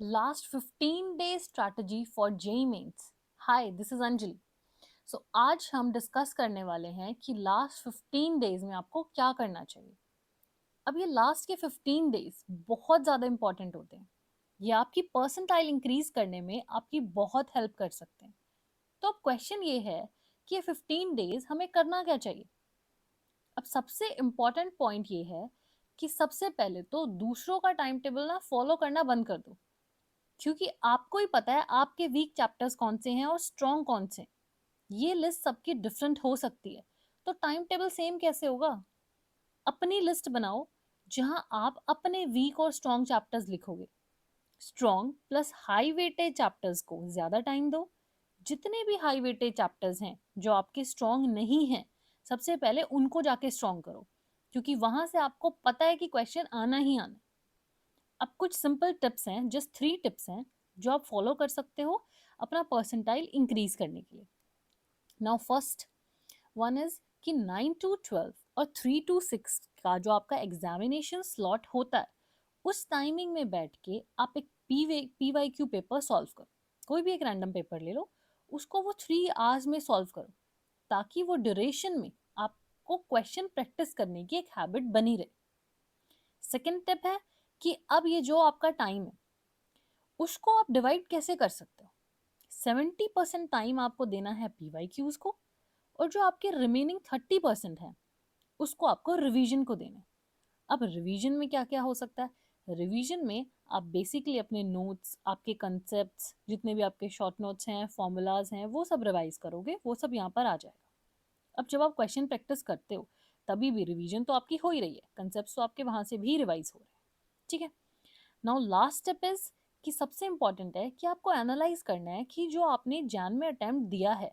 Last 15 days strategy for JEE Mains. Hi, this is Anjali. So आज हम discuss करने वाले हैं कि लास्ट 15 डेज में आपको क्या करना चाहिए। अब ये लास्ट के 15 डेज बहुत ज़्यादा इंपॉर्टेंट होते हैं। ये आपकी परसेंटाइल इंक्रीज करने में आपकी बहुत हेल्प कर सकते हैं। तो अब क्वेश्चन ये है कि ये 15 डेज हमें करना क्या चाहिए। अब सबसे इम्पॉर्टेंट पॉइंट ये है कि सबसे पहले तो दूसरों का टाइम टेबल ना फॉलो करना बंद कर दो, क्योंकि आपको ही पता है आपके वीक चैप्टर्स कौन से हैं और स्ट्रॉन्ग कौन से हैं। ये लिस्ट सबकी डिफरेंट हो सकती है, तो टाइम टेबल सेम कैसे होगा। अपनी लिस्ट बनाओ जहां आप अपने वीक और स्ट्रॉन्ग चैप्टर्स लिखोगे। Strong plus high weightage chapters को ज्यादा टाइम दो। जितने भी हाई वेटेज चैप्टर्स हैं जो आपके स्ट्रॉन्ग नहीं हैं, सबसे पहले उनको जाके स्ट्रॉन्ग करो, क्योंकि वहां से आपको पता है कि क्वेश्चन आना ही आना है। अब कुछ सिंपल टिप्स हैं, जस्ट 3 टिप्स हैं जो आप फॉलो कर सकते हो अपना परसेंटाइल इंक्रीज करने के लिए। नाउ फर्स्ट वन इज कि 9 टू 12 और 3 टू 6 का जो आपका एग्जामिनेशन स्लॉट होता है, उस टाइमिंग में बैठ के आप एक पीवाईक्यू पेपर सॉल्व करो। कोई भी एक रैंडम पेपर ले लो, उसको वो 3 आवर्स में सॉल्व करो, ताकि वो ड्यूरेशन में आपको क्वेश्चन प्रैक्टिस करने की एक हैबिट बनी रहे। सेकेंड टिप है कि अब ये जो आपका टाइम है उसको आप डिवाइड कैसे कर सकते हो। 70% टाइम आपको देना है पीवाईक्यूज को, और जो आपके रिमेनिंग 30% है उसको आपको रिवीजन को देना है। अब रिवीजन में क्या क्या हो सकता है। रिवीजन में आप बेसिकली अपने नोट्स, आपके कंसेप्ट्स, जितने भी आपके शॉर्ट नोट्स हैं, फॉर्मूलाज हैं, वो सब रिवाइज करोगे, वो सब यहाँ पर आ जाएगा। अब जब आप क्वेश्चन प्रैक्टिस करते हो तभी भी रिवीजन तो आपकी हो ही रही है, कंसेप्ट तो आपके वहां से भी रिवाइज हो रहे हैं। ठीक है। नाउ लास्ट स्टेप इज कि सबसे इंपॉर्टेंट है कि आपको एनालाइज करना है कि जो आपने जैन में अटेम्प्ट दिया है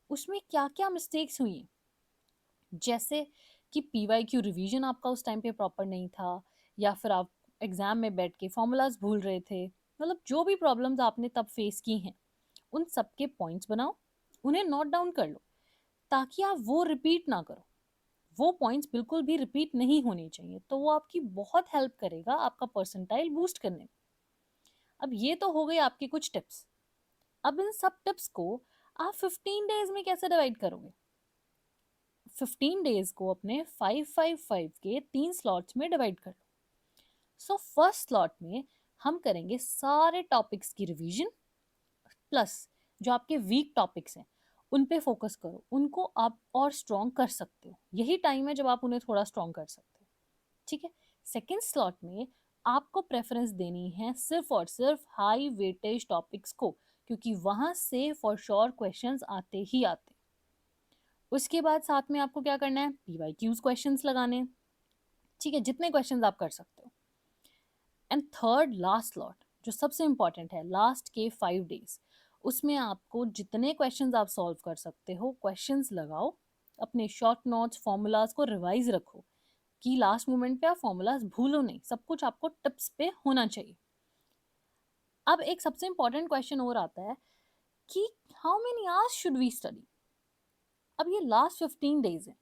उसमें क्या क्या मिस्टेक्स हुई हैं। जैसे कि पीवाईक्यू रिवीजन आपका उस टाइम पे प्रॉपर नहीं था, या फिर आप एग्जाम में बैठ के फॉर्मूलाज भूल रहे थे। मतलब जो भी प्रॉब्लम्स आपने तब फेस की हैं, उन सबके पॉइंट्स बनाओ, उन्हें नोट डाउन कर लो, ताकि आप वो रिपीट ना करो। वो पॉइंट्स बिल्कुल भी रिपीट नहीं होने चाहिए, तो वो आपकी बहुत हेल्प करेगा आपका परसेंटाइल बूस्ट करने में। अब ये तो हो गई आपकी कुछ टिप्स। अब इन सब टिप्स को आप 15 डेज में कैसे डिवाइड करोगे। 15 डेज को अपने 5-5-5 के 3 स्लॉट्स में डिवाइड कर लो। सो फर्स्ट स्लॉट में हम करेंगे सारे टॉपिक्स की रिवीजन, प्लस जो आपके वीक टॉपिक्स हैं उन पे फोकस करो, उनको आप और स्ट्रॉन्ग कर सकते हो। यही टाइम है जब आप उन्हें थोड़ा स्ट्रॉन्ग कर सकते हो। ठीक है। सेकेंड स्लॉट में आपको प्रेफरेंस देनी है सिर्फ और सिर्फ हाई वेटेज टॉपिक्स को, क्योंकि वहां से फॉर श्योर क्वेश्चंस आते ही आते। उसके बाद साथ में आपको क्या करना है, पीवाईक्यूज क्वेश्चंस लगाने हैं। ठीक है, जितने क्वेश्चंस आप कर सकते हो। एंड थर्ड लास्ट स्लॉट जो सबसे इंपॉर्टेंट है, लास्ट के 5 डेज, उसमें आपको जितने क्वेश्चंस आप सॉल्व कर सकते हो क्वेश्चंस लगाओ, अपने शॉर्ट नोट्स फॉर्मूलाज को रिवाइज रखो, कि लास्ट मोमेंट पे आप फॉर्मूलाज भूलो नहीं, सब कुछ आपको टिप्स पे होना चाहिए। अब एक सबसे इंपॉर्टेंट क्वेश्चन और आता है कि how many hours should we study. अब ये लास्ट 15 डेज है,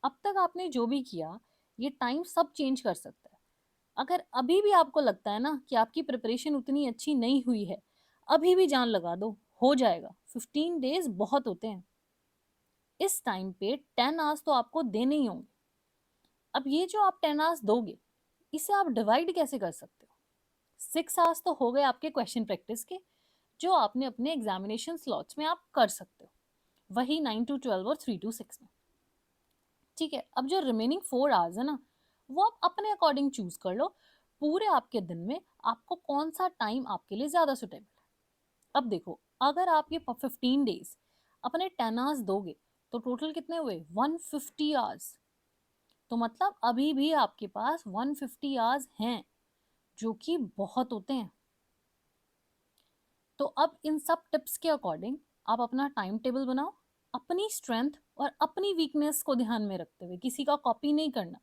अब तक आपने जो भी किया ये टाइम सब चेंज कर सकता है। अगर अभी भी आपको लगता है ना कि आपकी प्रिपरेशन उतनी अच्छी नहीं हुई है, अभी भी जान लगा दो, हो जाएगा। 15 डेज बहुत होते हैं। इस टाइम पे 10 आवर्स तो आपको देने ही होंगे। अब ये जो आप 10 आवर्स दोगे, इसे आप डिवाइड कैसे कर सकते हो। 6 आवर्स तो हो गए आपके क्वेश्चन प्रैक्टिस के, जो आपने अपने एग्जामिनेशन स्लॉट्स में आप कर सकते हो, वही 9 टू 12 और 3 टू 6 में। ठीक है। अब जो रिमेनिंग 4 आवर्स है ना, वो आप अपने अकॉर्डिंग चूज कर लो। पूरे आपके दिन में आपको कौन सा टाइम आपके लिए ज्यादा सुटेबल है। अब देखो, अगर आप ये 15 डेज अपने 10 आवर्स दोगे, तो टोटल कितने हुए, 150 आवर्स। तो मतलब अभी भी आपके पास 150 आवर्स हैं, जो कि बहुत होते हैं। तो अब इन सब टिप्स के अकॉर्डिंग आप अपना टाइम टेबल बनाओ, अपनी स्ट्रेंथ और अपनी वीकनेस को ध्यान में रखते हुए, किसी का कॉपी नहीं करना।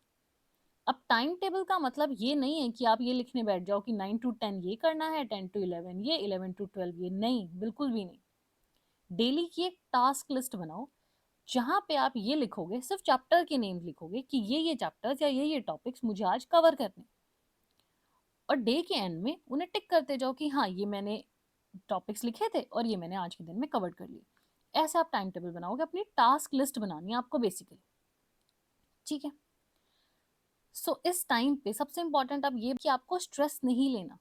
अब टाइम टेबल का मतलब ये नहीं है कि आप ये लिखने बैठ जाओ कि 9 टू 10 ये करना है, 10 टू 11 ये, 11 टू 12 ये, नहीं, बिल्कुल भी नहीं। डेली की एक टास्क लिस्ट बनाओ, जहां पे आप ये लिखोगे, सिर्फ चैप्टर के नेम लिखोगे कि ये चैप्टर्स या ये टॉपिक्स मुझे आज कवर करने। और डे के एंड में उन्हें टिक करते जाओ कि हाँ, ये मैंने टॉपिक्स लिखे थे और ये मैंने आज के दिन में कवर कर लिए। ऐसे आप टाइम टेबल बनाओगे, अपनी टास्क लिस्ट बनानी है आपको बेसिकली। ठीक है। सो इस टाइम पे सबसे इंपॉर्टेंट अब ये कि आपको स्ट्रेस नहीं लेना।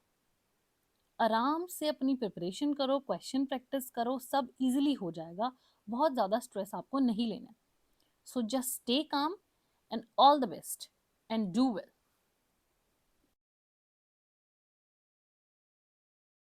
आराम से अपनी प्रिपरेशन करो, क्वेश्चन प्रैक्टिस करो, सब इजीली हो जाएगा। बहुत ज़्यादा स्ट्रेस आपको नहीं लेना। So just stay calm and all the best and do well.